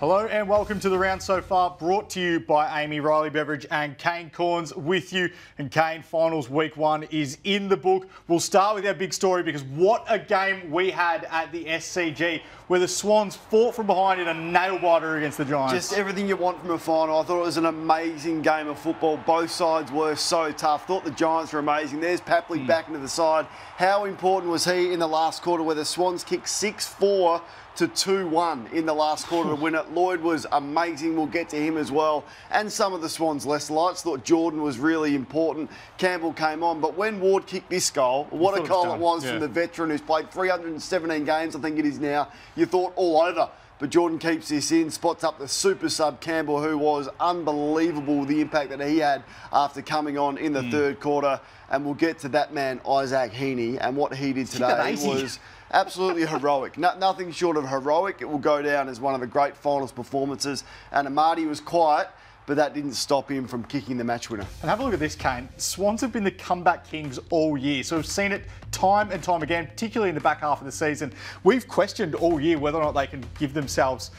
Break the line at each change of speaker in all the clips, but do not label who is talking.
Hello and welcome to The Round So Far, brought to you by Amy Riley Beveridge and Kane Corns with you. And Kane, finals week 1 is in the book. We'll start with our big story because what a game we had at the SCG where the Swans fought from behind in a nail-biter against the Giants.
Just everything you want from a final. I thought it was an amazing game of football. Both sides were so tough. Thought the Giants were amazing. There's Papley back into the side. How important was he in the last quarter where the Swans kicked 6-4 to 2-1 in the last quarter to win it? Lloyd was amazing. We'll get to him as well. And some of the Swans less lights. Thought Jordan was really important. Campbell came on. But when Ward kicked this goal, what a goal it was from the veteran who's played 317 games, I think it is now. You thought all over. But Jordan keeps this in, spots up the super sub Campbell, who was unbelievable, the impact that he had after coming on in the third quarter. And we'll get to that man, Isaac Heaney, and what he did today was absolutely heroic. Nothing short of heroic. It will go down as one of the great finals performances. And Amadi was quiet, but that didn't stop him from kicking the match winner.
And have a look at this, Kane. Swans have been the comeback kings all year. So we've seen it time and time again, particularly in the back half of the season. We've questioned all year whether or not they can give themselves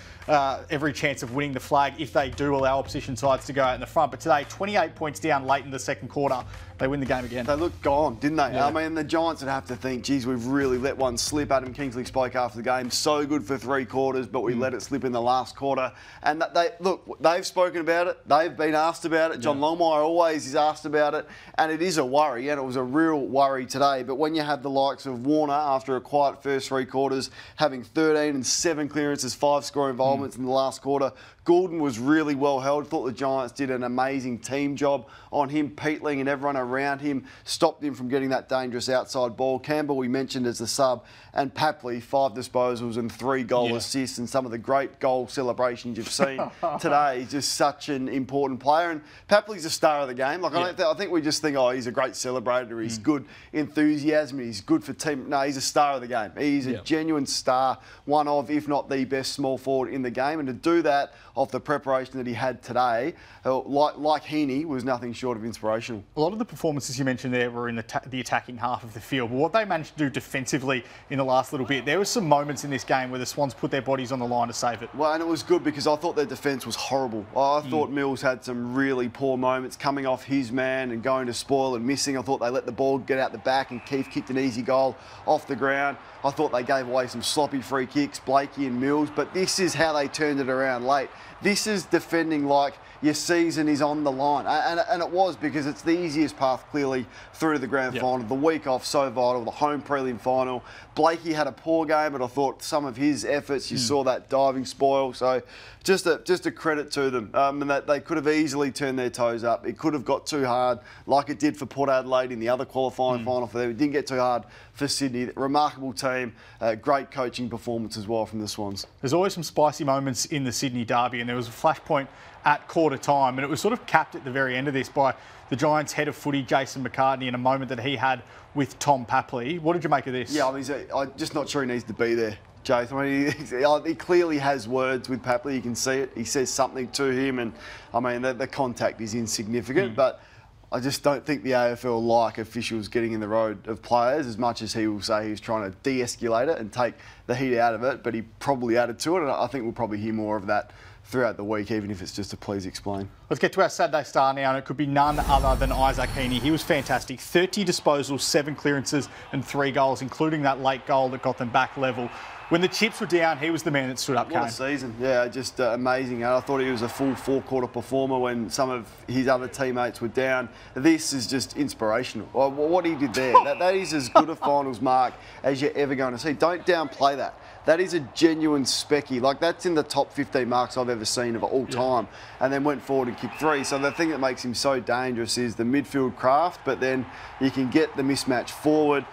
every chance of winning the flag if they do allow opposition sides to go out in the front. But today, 28 points down late in the second quarter, they win the game again.
They looked gone, didn't they?
Yeah.
I mean, the Giants would have to think, geez, we've really let one slip. Adam Kingsley spoke after the game, so good for 3 quarters, but we let it slip in the last quarter. And they've spoken about it. They've been asked about it. John Longmire always is asked about it. And it is a worry, and it was a real worry today. But when you have the likes of Warner, after a quiet first 3 quarters, having 13 and 7 clearances, 5 score involvements in the last quarter, Goulden was really well held. Thought the Giants did an amazing team job on him. Peatling and everyone around him stopped him from getting that dangerous outside ball. Campbell, we mentioned as the sub, and Papley, 5 disposals and 3 goal assists, and some of the great goal celebrations you've seen today. He's just such an important player. And Papley's a star of the game. Like I think we just think, oh, he's a great celebrator. He's good enthusiasm. He's good for team. No, he's a star of the game. He's a genuine star, one of, if not the best small forward in the game. And to do that off the preparation that he had today, like Heaney, was nothing short of inspirational.
A lot of the performances you mentioned there were in the attacking half of the field, but what they managed to do defensively in the last little bit, there were some moments in this game where the Swans put their bodies on the line to save it.
Well, and it was good because I thought their defence was horrible. I thought Mills had some really poor moments coming off his man and going to spoil and missing. I thought they let the ball get out the back and Keith kicked an easy goal off the ground. I thought they gave away some sloppy free kicks, Blakey and Mills, but this is how they turned it around late. This is defending like your season is on the line. And it was, because it's the easiest path clearly through to the grand final. The week off, so vital, the home prelim final. Blakey had a poor game, but I thought some of his efforts, you saw that diving spoil. So just a credit to them. And that they could have easily turned their toes up. It could have got too hard, like it did for Port Adelaide in the other qualifying final for them. It didn't get too hard for Sydney. Remarkable team, great coaching performance as well from the Swans.
There's always some spicy moments in the Sydney derby, and there was a flashpoint at quarter time, and it was sort of capped at the very end of this by the Giants' head of footy, Jason McCartney, in a moment that he had with Tom Papley. What did you make of this?
Yeah, I mean, I'm just not sure he needs to be there, Jason. I mean, he clearly has words with Papley. You can see it. He says something to him, and I mean, the contact is insignificant, but I just don't think the AFL like officials getting in the road of players as much as he will say he's trying to de-escalate it and take the heat out of it, but he probably added to it, and I think we'll probably hear more of that throughout the week, even if it's just a please explain.
Let's get to our Saturday star now, and it could be none other than Isaac Heaney. He was fantastic. 30 disposals, 7 clearances and 3 goals, including that late goal that got them back level. When the chips were down, he was the man that stood up.
What a season. Yeah, just amazing. I thought he was a full 4-quarter performer when some of his other teammates were down. This is just inspirational. What he did there, that is as good a finals mark as you're ever going to see. Don't downplay that. That is a genuine specky. Like, that's in the top 15 marks I've ever seen of all time. And then went forward and kicked 3. So the thing that makes him so dangerous is the midfield craft, but then you can get the mismatch forward.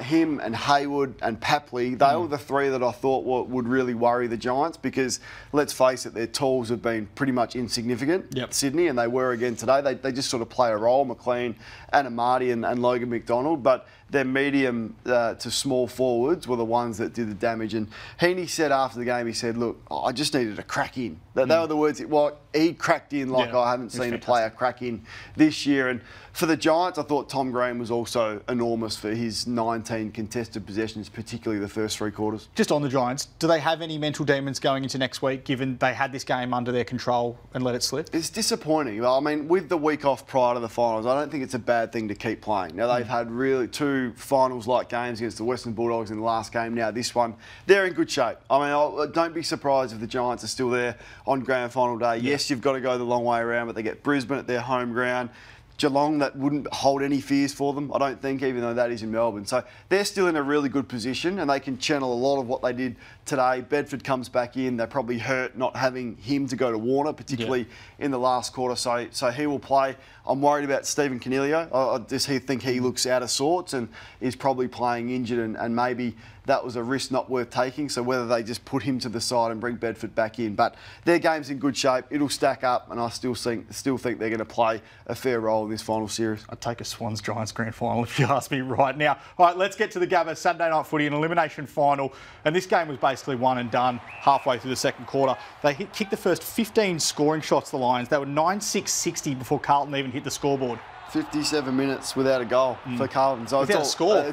Him and Hayward and Papley, they were the 3 that I thought would really worry the Giants, because, let's face it, their tools have been pretty much insignificant at Sydney, and they were again today. They just sort of play a role, McLean and Amadi and Logan McDonald, but their medium to small forwards were the ones that did the damage. And Heaney said after the game, he said, look, I just needed to crack in. They were the words. Well, he cracked in like I haven't seen a player crack in this year. And for the Giants, I thought Tom Green was also enormous for his 9 19 contested possessions, particularly the first 3 quarters.
Just on the Giants, do they have any mental demons going into next week, given they had this game under their control and let it slip?
It's disappointing. I mean, with the week off prior to the finals, I don't think it's a bad thing to keep playing. Now, they've had really 2 finals-like games against the Western Bulldogs in the last game. Now, this one, they're in good shape. I mean, don't be surprised if the Giants are still there on grand final day. Yeah. Yes, you've got to go the long way around, but they get Brisbane at their home ground. Geelong, that wouldn't hold any fears for them, I don't think, even though that is in Melbourne. So they're still in a really good position and they can channel a lot of what they did today. Bedford comes back in. They're probably hurt not having him to go to Warner, particularly in the last quarter. So he will play. I'm worried about Stephen Coniglio. I just think he looks out of sorts and is probably playing injured and maybe that was a risk not worth taking. So whether they just put him to the side and bring Bedford back in. But their game's in good shape. It'll stack up and I still think they're going to play a fair role in this final series.
I'd take a Swans-Giants grand final if you ask me right now. All right, let's get to the Gabba Saturday night footy, an elimination final. And this game was basically one and done halfway through the second quarter. They kicked the first 15 scoring shots, the Lions. They were 9-6-60 before Carlton even hit the scoreboard.
57 minutes without a goal for Carlton. So
without a score.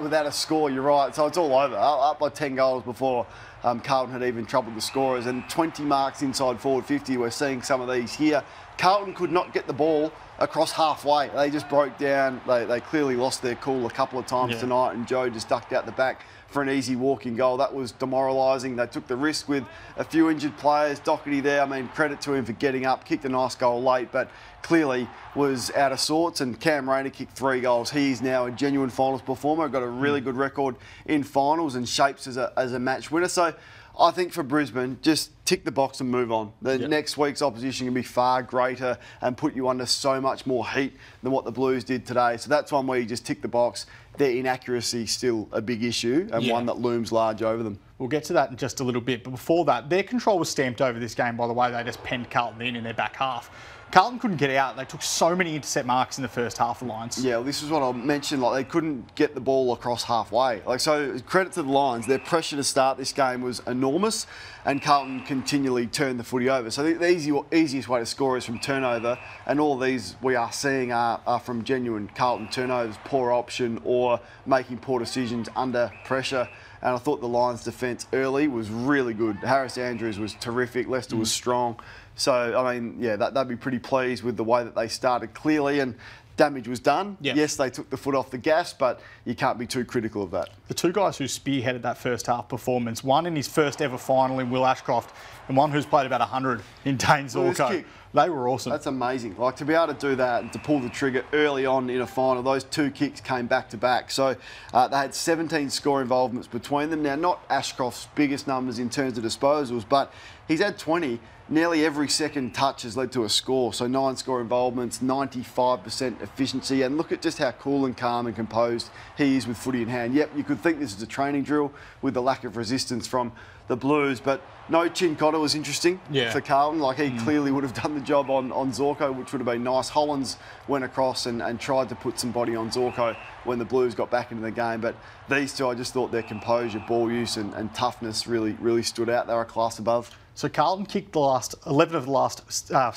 Without a score, you're right. So it's all over. Up by 10 goals before Carlton had even troubled the scorers. And 20 marks inside forward 50. We're seeing some of these here. Carlton could not get the ball across halfway. They just broke down. They clearly lost their cool a couple of times tonight, and Joe just ducked out the back for an easy walking goal. That was demoralising. They took the risk with a few injured players. Doherty there, I mean, credit to him for getting up, kicked a nice goal late, but clearly was out of sorts. And Cam Rayner kicked 3 goals. He is now a genuine finals performer, got a really good record in finals and shapes as a match winner. So I think for Brisbane, just tick the box and move on. The next week's opposition can be far greater and put you under so much more heat than what the Blues did today. So that's one where you just tick the box. Their inaccuracy still a big issue and one that looms large over them.
We'll get to that in just a little bit. But before that, their control was stamped over this game by the way they just penned Carlton in their back half. Carlton couldn't get out. They took so many intercept marks in the first half of the Lions.
Yeah, well, this is what I mentioned. Like, they couldn't get the ball across halfway. So credit to the Lions. Their pressure to start this game was enormous, and Carlton continually turned the footy over. So the easiest way to score is from turnover, and all these we are seeing are from genuine Carlton turnovers, poor option, or making poor decisions under pressure. And I thought the Lions' defence early was really good. Harris Andrews was terrific. Lester was strong. So, I mean, yeah, they'd be pretty pleased with the way that they started clearly. And damage was done. Yeah. Yes, they took the foot off the gas, but you can't be too critical of that.
The 2 guys who spearheaded that first half performance, one in his first ever final in Will Ashcroft and one who's played about 100 in Dane Zorko. They were awesome.
That's amazing. Like, to be able to do that and to pull the trigger early on in a final, those 2 kicks came back to back. So they had 17 score involvements between them. Now, not Ashcroft's biggest numbers in terms of disposals, but he's had 20. Nearly every second touch has led to a score. So 9 score involvements, 95% efficiency. And look at just how cool and calm and composed he is with footy in hand. Yep, you could think this is a training drill with the lack of resistance from the Blues, but no Chin Cotter was interesting for Carlton. Like, he clearly would have done the job on Zorko, which would have been nice. Hollins went across and tried to put some body on Zorko when the Blues got back into the game. But these 2, I just thought their composure, ball use and toughness really stood out. They were a class above.
So Carlton kicked the last 11 of the last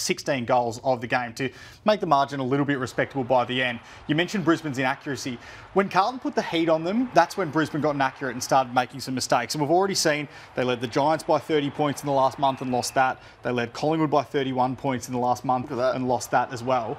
16 goals of the game to make the margin a little bit respectable by the end. You mentioned Brisbane's inaccuracy. When Carlton put the heat on them, that's when Brisbane got inaccurate and started making some mistakes. And we've already seen they led the Giants by 30 points in the last month and lost that. They led Collingwood by 31 points in the last month and lost that as well.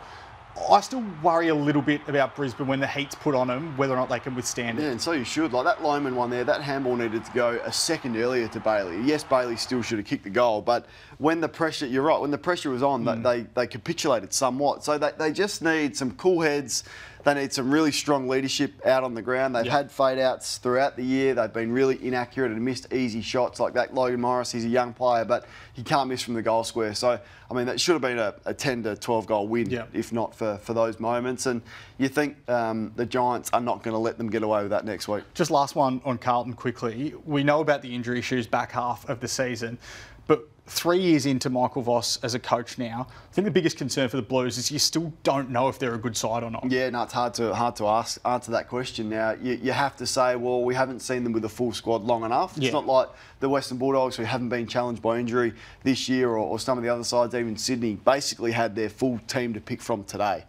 I still worry a little bit about Brisbane when the heat's put on them, whether or not they can withstand it.
Yeah, and so you should. Like, that Lohmann one there, that handball needed to go a second earlier to Bailey. Yes, Bailey still should have kicked the goal, but when the pressure, you're right, when the pressure was on, they capitulated somewhat. So they just need some cool heads. They need some really strong leadership out on the ground. They've had fade-outs throughout the year. They've been really inaccurate and missed easy shots like that. Logan Morris, he's a young player, but he can't miss from the goal square. So, I mean, that should have been a 10 to 12 goal win, if not for those moments. And you think the Giants are not going to let them get away with that next week.
Just last one on Carlton quickly. We know about the injury issues back half of the season, but 3 years into Michael Voss as a coach now, I think the biggest concern for the Blues is you still don't know if they're a good side or not.
Yeah, no, it's hard to answer that question. Now, you have to say, well, we haven't seen them with a full squad long enough. It's not like the Western Bulldogs, who haven't been challenged by injury this year, or some of the other sides, even Sydney, basically had their full team to pick from today.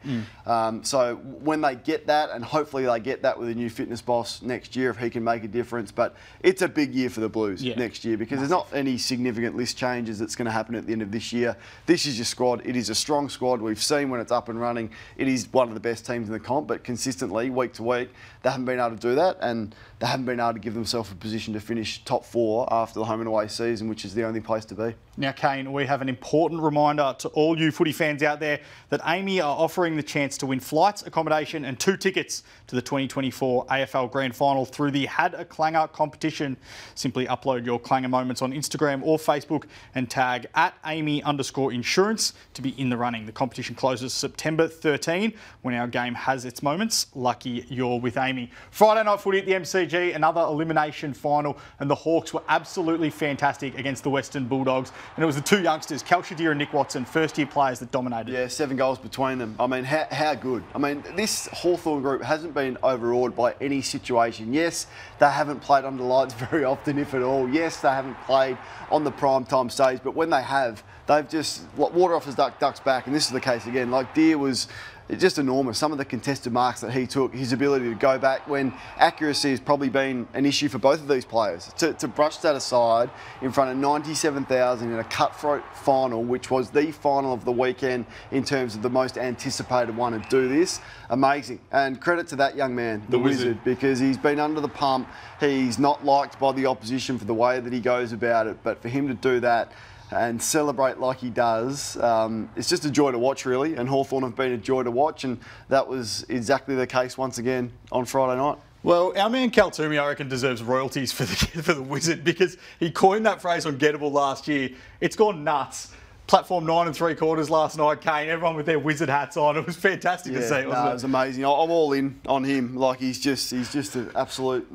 So when they get that, and hopefully they get that with a new fitness boss next year, if he can make a difference. But it's a big year for the Blues next year, because there's not any significant list changes that's going to happen at the end of this year. This is your squad. It is a strong squad. We've seen when it's up and running, it is one of the best teams in the comp, but consistently, week to week, they haven't been able to do that, and they haven't been able to give themselves a position to finish top 4 after the home and away season, which is the only place to be.
Now, Kane, we have an important reminder to all you footy fans out there that AAMI are offering the chance to win flights, accommodation and 2 tickets to the 2024 AFL Grand Final through the Had a Clanger competition. Simply upload your Clanger moments on Instagram or Facebook and tag @AAMI_insurance to be in the running. The competition closes September 13 when our game has its moments. Lucky you're with AAMI. Friday night footy at the MCG, another elimination final, and the Hawks were absolutely fantastic against the Western Bulldogs. And it was the 2 youngsters, Cal Shadir and Nick Watson, first-year players that dominated.
Yeah, 7 goals between them. I mean, how good? I mean, this Hawthorn group hasn't been overawed by any situation. Yes, they haven't played under lights very often, if at all. Yes, they haven't played on the prime time stage, but when they have, they've just, water off his ducks back, and this is the case again. Like, Deer was just enormous. Some of the contested marks that he took, his ability to go back when accuracy has probably been an issue for both of these players. To brush that aside in front of 97,000 in a cutthroat final, which was the final of the weekend in terms of the most anticipated one, and do this, amazing. And credit to that young man, the Wizard, because he's been under the pump. He's not liked by the opposition for the way that he goes about it, but for him to do that and celebrate like he does, it's just a joy to watch, really. And Hawthorn have been a joy to watch, and that was exactly the case once again on Friday night.
Well, our man Cal Toomey, I reckon, deserves royalties for the Wizard, because he coined that phrase on Gettable last year. It's gone nuts. Platform 9 3/4 last night, Kane, everyone with their Wizard hats on. It was fantastic to see, wasn't it?
It was amazing. I'm all in on him. Like, he's just an absolute,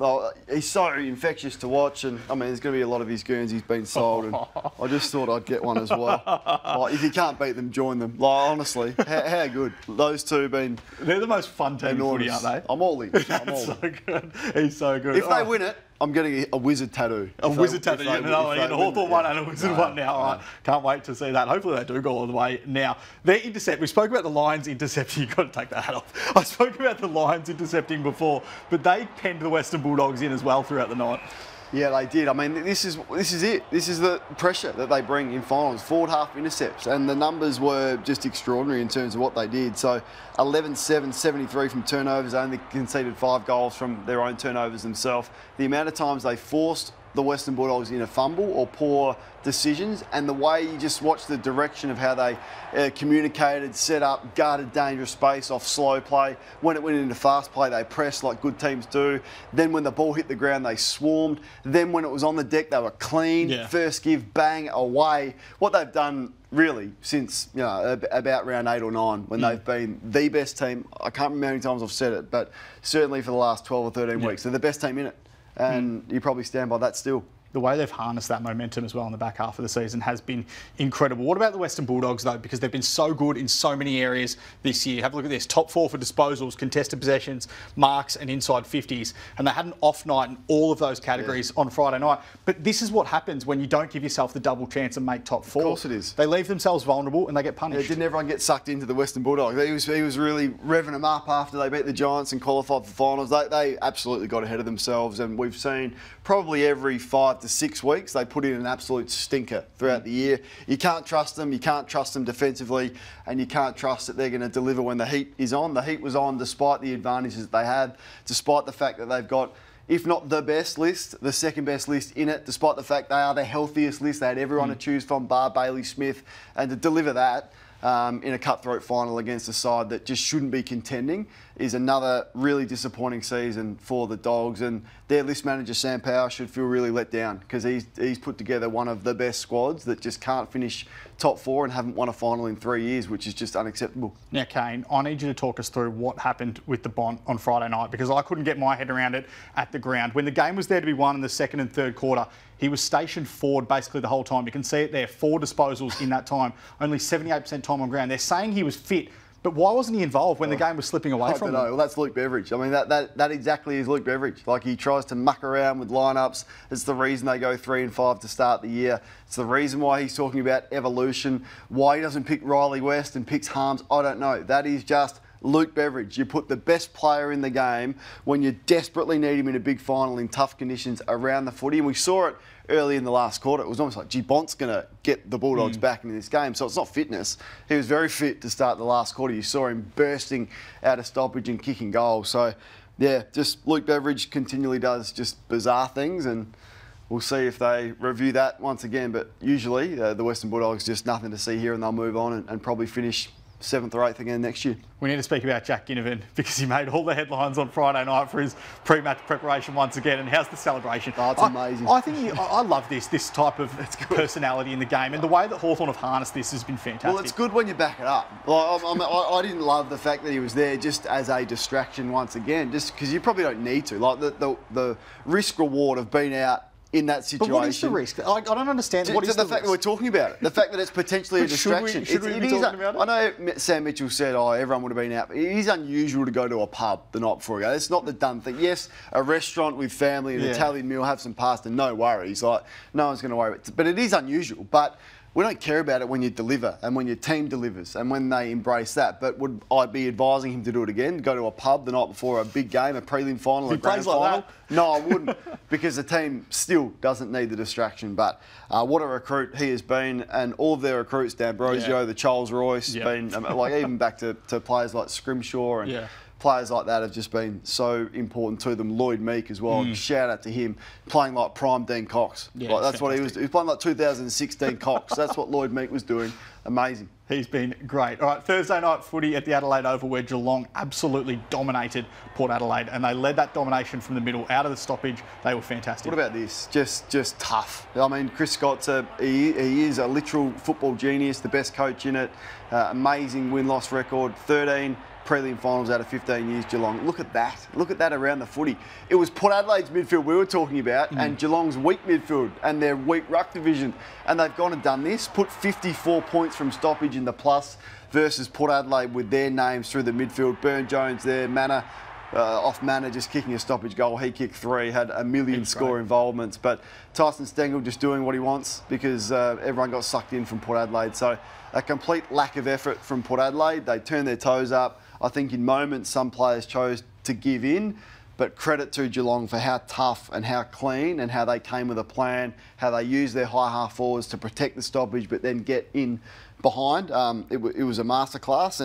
he's so infectious to watch. And I mean, there's going to be a lot of his goons he's been sold, and I just thought I'd get one as well. Like, if you can't beat them, join them. Like, honestly, how good. Those two have been,
they're the most fun team in footy, aren't they?
I'm all in. I'm all in.
So good. He's so good.
If they win it, I'm getting a Wizard tattoo.
A Wizard tattoo, yeah. No, a Hawthorn one and a Wizard one now. All right. Can't wait to see that. Hopefully they do go all the way now. Their intercept, we spoke about the Lions intercepting. You've got to take that hat off. I spoke about the Lions intercepting before, but they penned the Western Bulldogs in as well throughout the night.
Yeah, they did. I mean, this is it. This is the pressure that they bring in finals. Forward half intercepts, and the numbers were just extraordinary in terms of what they did. So 11-7, 73 from turnovers, only conceded 5 goals from their own turnovers themselves. The amount of times they forced the Western Bulldogs in a fumble or poor decisions, and the way you just watch the direction of how they communicated, set up, guarded dangerous space off slow play. When it went into fast play, they pressed like good teams do. Then when the ball hit the ground, they swarmed. Then when it was on the deck, they were clean.
Yeah.
First give, bang, away. What they've done really since, you know, about round 8 or 9, when they've been the best team. I can't remember how many times I've said it, but certainly for the last 12 or 13 weeks, they're the best team in it. And you probably stand by that still.
The way they've harnessed that momentum as well in the back half of the season has been incredible. What about the Western Bulldogs, though? Because they've been so good in so many areas this year. Have a look at this. Top 4 for disposals, contested possessions, marks and inside 50s. And they had an off night in all of those categories on Friday night. But this is what happens when you don't give yourself the double chance and make top 4.
Of course it is.
They leave themselves vulnerable and they get punished.
Didn't everyone get sucked into the Western Bulldogs? He was really revving them up after they beat the Giants and qualified for finals. They absolutely got ahead of themselves, and we've seen probably every 5 to 6 weeks they put in an absolute stinker throughout the year. You can't trust them. You can't trust them defensively, and you can't trust that they're going to deliver when the heat is on. The heat was on despite the advantages that they had, despite the fact that they've got, if not the best list, the second best list in it, despite the fact they are the healthiest list. They had everyone to choose from, bar Bailey Smith, and to deliver that in a cutthroat final against a side that just shouldn't be contending is another really disappointing season for the Dogs. And their list manager, Sam Power, should feel really let down, because he's put together one of the best squads that just can't finish top 4 and haven't won a final in 3 years, which is just unacceptable.
Now, Kane, I need you to talk us through what happened with the Bont on Friday night, because I couldn't get my head around it at the ground. When the game was there to be won in the second and third quarter, he was stationed forward basically the whole time. You can see it there, 4 disposals in that time, only 78% time on ground. They're saying he was fit, but why wasn't he involved when the game was slipping away from him?
Well, that's Luke Beveridge. I mean, that exactly is Luke Beveridge. Like, he tries to muck around with lineups. It's the reason they go 3 and 5 to start the year. It's the reason why he's talking about evolution. Why he doesn't pick Riley West and picks Harms, I don't know. That is just Luke Beveridge. You put the best player in the game when you desperately need him in a big final in tough conditions around the footy. And we saw it early in the last quarter. It was almost like, gee, Bont's going to get the Bulldogs back into this game. So it's not fitness. He was very fit to start the last quarter. You saw him bursting out of stoppage and kicking goals. So, yeah, just Luke Beveridge continually does just bizarre things, and we'll see if they review that once again. But usually the Western Bulldogs just nothing to see here, and they'll move on and probably finish 7th or 8th again next year.
We need to speak about Jack Ginnivan, because he made all the headlines on Friday night for his pre-match preparation once again. And how's the celebration?
Oh, it's amazing.
I think I love this type of personality in the game, and the way that Hawthorn have harnessed this has been fantastic.
Well, it's good when you back it up. Like, I didn't love the fact that he was there just as a distraction once again, just because you probably don't need to. Like, the risk reward of being out in that situation.
But what is the risk? I don't understand. What is
the fact that we're talking about it? The fact that it's potentially a distraction.
Should we be talking about it?
I know Sam Mitchell said, everyone would have been out. But it is unusual to go to a pub the night before you go. It's not the done thing. Yes, a restaurant with family, an Italian meal, have some pasta, no worries. Like, no one's going to worry about it. But it is unusual. But we don't care about it when you deliver and when your team delivers and when they embrace that. But would I be advising him to do it again? Go to a pub the night before a big game, a prelim final, a grand final?
Like that?
No, I wouldn't, because the team still doesn't need the distraction. But what a recruit he has been, and all of their recruits, D'Ambrosio, the Charles Royce, been like even back to players like Scrimshaw and players like that have just been so important to them. Lloyd Meek as well. Shout out to him, playing like prime Dean Cox.
Yeah,
like, that's what he was. He was playing like 2016 Cox. That's what Lloyd Meek was doing. Amazing.
He's been great. All right, Thursday night footy at the Adelaide Oval, where Geelong absolutely dominated Port Adelaide, and they led that domination from the middle out of the stoppage. They were fantastic.
What about this? Just tough. I mean, Chris Scott's he is a literal football genius, the best coach in it. Amazing win-loss record, 13 prelim finals out of 15 years, Geelong. Look at that. Look at that around the footy. It was Port Adelaide's midfield we were talking about, and Geelong's weak midfield and their weak ruck division. And they've gone and done this, put 54 points from stoppage in the plus versus Port Adelaide with their names through the midfield. Burn Jones there, Manor, off Manor just kicking a stoppage goal. He kicked 3, had a million score involvements. But Tyson Stengel just doing what he wants, because everyone got sucked in from Port Adelaide. So a complete lack of effort from Port Adelaide. They turned their toes up. I think in moments some players chose to give in, but credit to Geelong for how tough and how clean and how they came with a plan, how they used their high half forwards to protect the stoppage but then get in behind. It was a masterclass,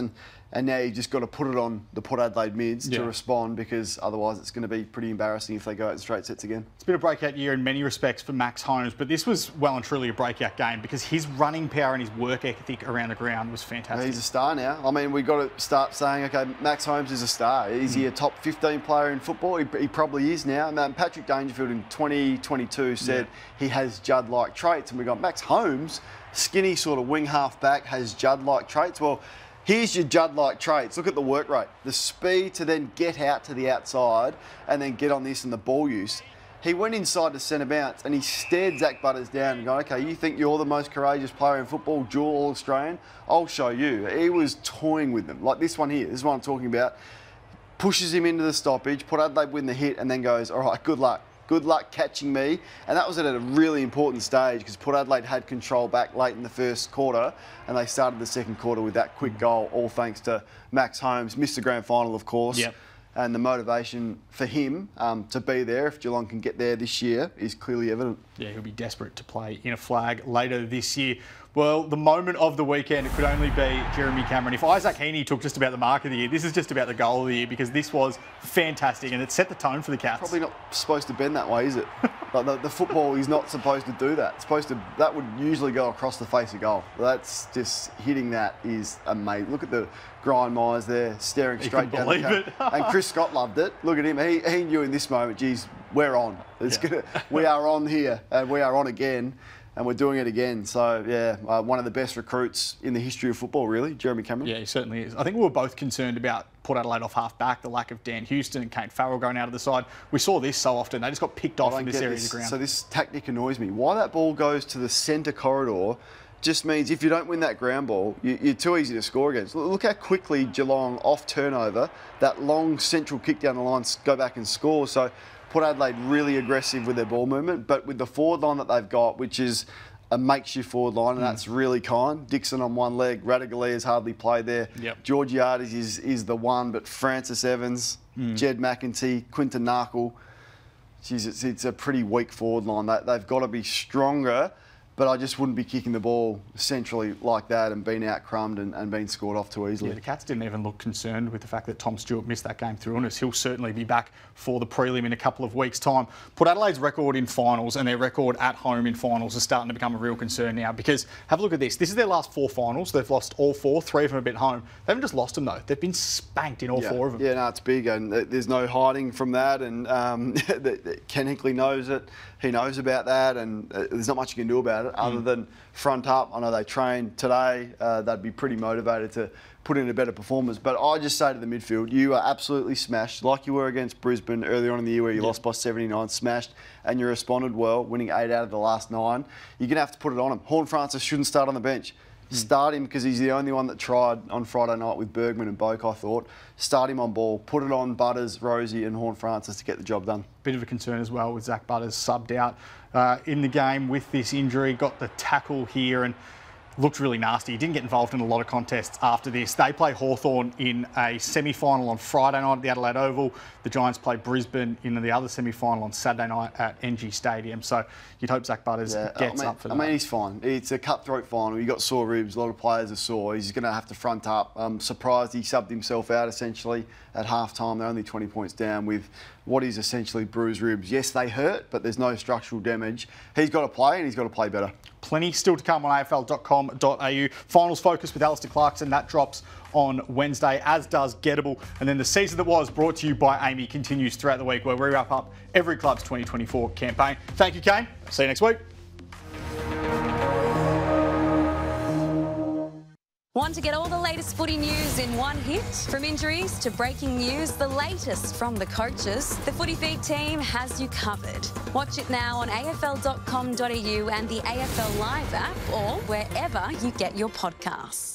and now you just got to put it on the Port Adelaide mids to respond, because otherwise it's going to be pretty embarrassing if they go out in straight sets again. It's
been a breakout year in many respects for Max Holmes, but this was well and truly a breakout game, because his running power and his work ethic around the ground was fantastic.
He's a star now. I mean, we've got to start saying, okay, Max Holmes is a star. Is he a top 15 player in football? He probably is now. Patrick Dangerfield in 2022 said he has Judd-like traits, and we got Max Holmes, skinny sort of wing half back, has Judd-like traits. Well, here's your Judd-like traits. Look at the work rate. The speed to then get out to the outside and then get on this and the ball use. He went inside the centre bounce and he stared Zach Butters down and going, okay, you think you're the most courageous player in football, dual All-Australian? I'll show you. He was toying with them. Like this one here, this is what I'm talking about. Pushes him into the stoppage, Port Adelaide win the hit, and then goes, all right, good luck. Good luck catching me. And that was at a really important stage, because Port Adelaide had control back late in the first quarter, and they started the second quarter with that quick goal, all thanks to Max Holmes. Missed the grand final, of course.
Yep.
And the motivation for him to be there, if Geelong can get there this year, is clearly evident.
Yeah, he'll be desperate to play in a flag later this year. Well, the moment of the weekend, it could only be Jeremy Cameron. If Isaac Heaney took just about the mark of the year, this is just about the goal of the year, because this was fantastic and it set the tone for the Cats.
Probably not supposed to bend that way, is it? Like the football is not supposed to do that. It's supposed to. That would usually go across the face of goal. That's just hitting that is amazing. Look at the Brian Myers there staring straight down the
it.
And Chris Scott loved it. Look at him. He knew in this moment, geez, we're on. We are on here, and we are on again. and we're doing it again. So, yeah, one of the best recruits in the history of football, really, Jeremy Cameron.
Yeah, he certainly is. I think we were both concerned about Port Adelaide off half-back, the lack of Dan Houston and Kane Farrell going out of the side. We saw this so often. They just got picked off in this area of the ground.
So this tactic annoys me. Why that ball goes to the centre corridor just means if you don't win that ground ball, you're too easy to score against. Look how quickly Geelong, off turnover, that long central kick down the line, go back and score. So Port Adelaide really aggressive with their ball movement, but with the forward line that they've got, which is a makeshift forward line, and that's really kind. Dixon on one leg, Radaglia has hardly played there.
Yep.
Georgiades is the one, but Francis Evans, Jed McEntee, Quinton Narkle, geez, it's a pretty weak forward line. They've got to be stronger, but I just wouldn't be kicking the ball centrally like that and being out-crumbed and being scored off too easily.
Yeah, the Cats didn't even look concerned with the fact that Tom Stewart missed that game through illness. He'll certainly be back for the prelim in a couple of weeks' time. Port Adelaide's record in finals and their record at home in finals is starting to become a real concern now, because have a look at this. This is their last 4 finals. They've lost all 4, 3 of them have been at home. They haven't just lost them, though. They've been spanked in all 4 of them.
Yeah, no, it's big, and there's no hiding from that, and Ken Hinkley knows it. He knows about that, and there's not much you can do about it other than front up. I know they trained today. They'd be pretty motivated to put in a better performance. But I just say to the midfield, you are absolutely smashed, like you were against Brisbane earlier on in the year where you lost by 79, smashed, and you responded well, winning 8 out of the last 9. You're going to have to put it on him. Horne-Francis shouldn't start on the bench. Start him because he's the only one that tried on Friday night with Bergman and Boak, I thought. Start him on ball. Put it on Butters, Rosie and Horne-Francis to get the job done.
Bit of a concern as well with Zach Butters subbed out in the game with this injury. Got the tackle here and looked really nasty. He didn't get involved in a lot of contests after this. They play Hawthorn in a semi-final on Friday night at the Adelaide Oval. The Giants play Brisbane in the other semi-final on Saturday night at NG Stadium. So you'd hope Zach Butters gets up for that.
I mean, he's fine. It's a cutthroat final. You got sore ribs. A lot of players are sore. He's going to have to front up. I'm surprised he subbed himself out essentially at half-time. They're only 20 points down with what is essentially bruised ribs. Yes, they hurt, but there's no structural damage. He's got to play, and he's got to play better.
Plenty still to come on afl.com.au. Finals focus with Alistair Clarkson. That drops on Wednesday, as does Gettable. And then the season that was, brought to you by Amy, continues throughout the week, where we wrap up every club's 2024 campaign. Thank you, Kane. See you next week.
Want to get all the latest footy news in one hit? From injuries to breaking news, the latest from the coaches, the Footy Feed team has you covered. Watch it now on afl.com.au and the AFL Live app, or wherever you get your podcasts.